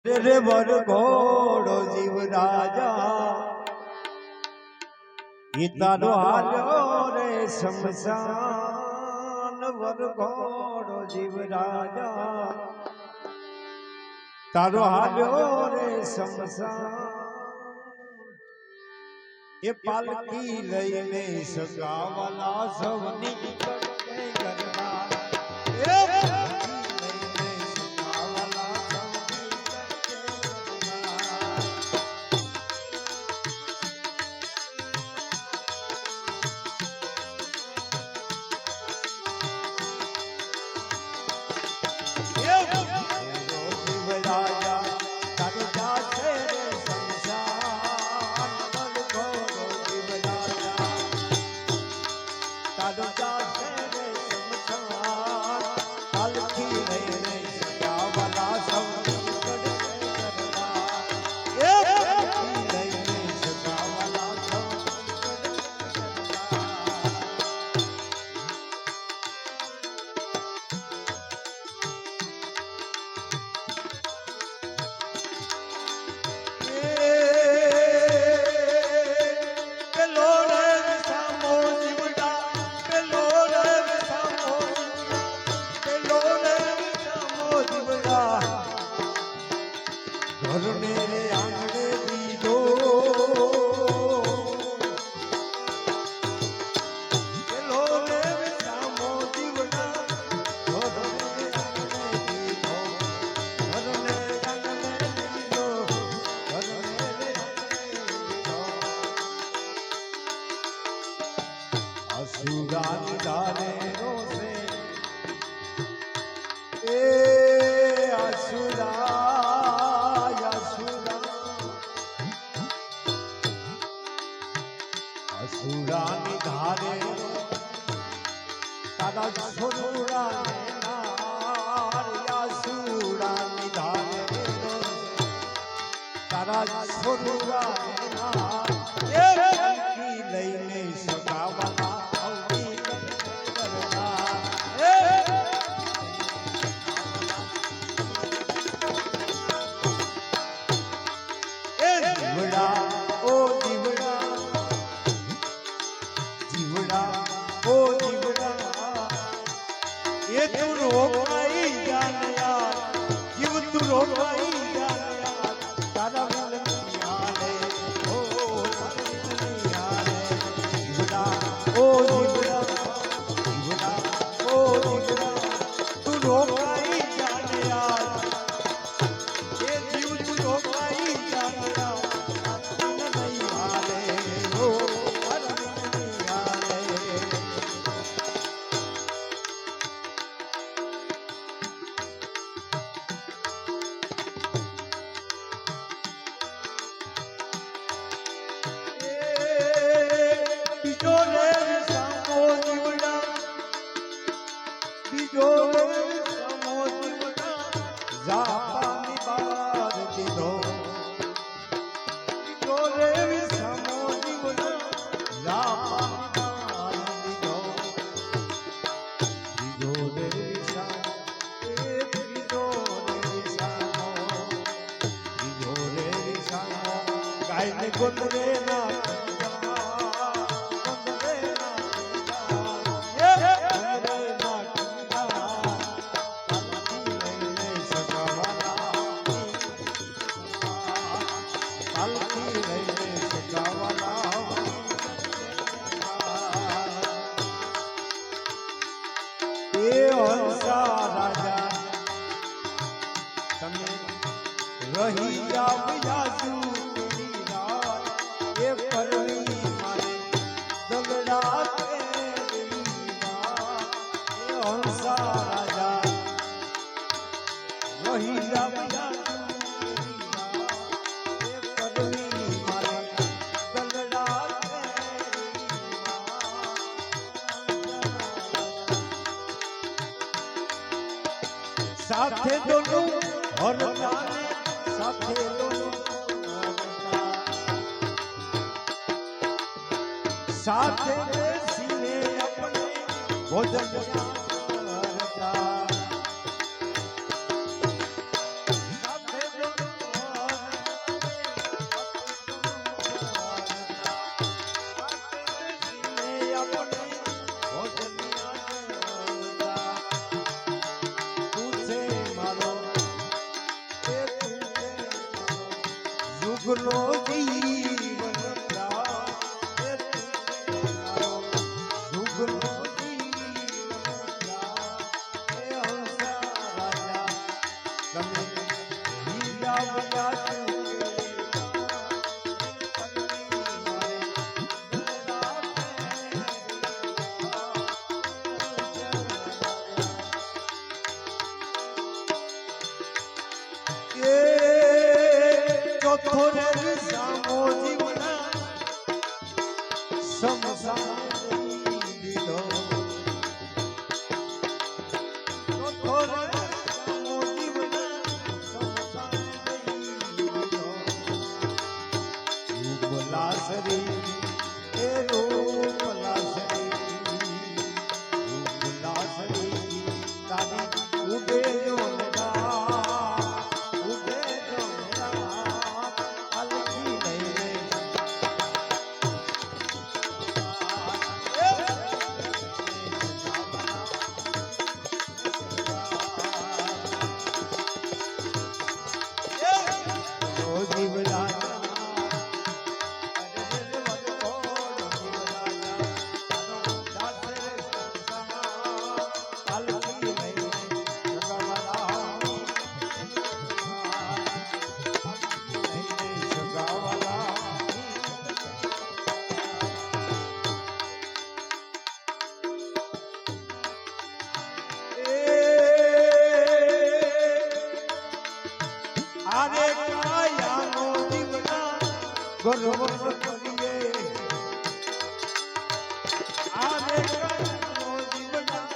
રે વર ઘોડો જીવ રાજા ઈ તારો હાલ્યો રે શમશાન વર ઘોડો જીવ રાજા તારો હાલ્યો રે શમશાન એ પાલકી લઈને સગાવાલા સૌની કરતે કરના સુરાની ધારે રોસે એ અસુરાની ધારે તારા છોરાને અસુરાની ધારે તારા છોરાને લઈને સગાવાલા રાજા તમે રહી જાવ એ પરણી મારે દગડા હંસા રાજા રહી જાવ સાથે દોનું હરતા સાથે દોનું સાથે બેસીને આપણે ભોજન કરતા સાથે દોનું સુખનો જીવન પ્રાણ સુખનો ચોથોરે સામો જીવના સમસારી દીધો ચોથોરે સામો જીવના સમસારી દીધો રૂપલાસરી એ રૂપલાસરી તારી ઉડે જો આરે કાયાનો જીવના ગર્વ કરીએ આરે કાયાનો જીવના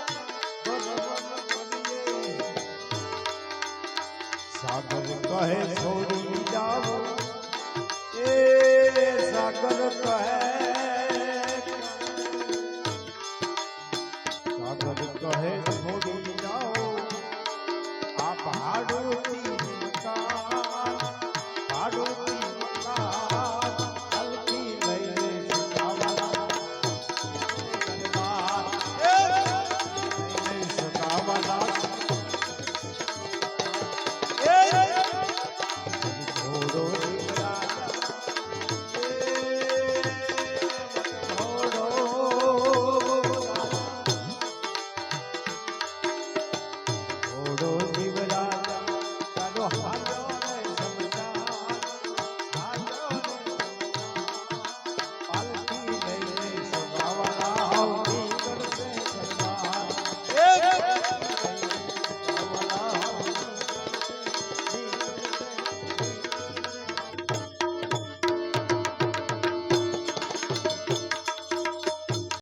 ગર્વ કરીએ સાગર કહે છોડી જાઓ એ સાગર કહે સાગર કહે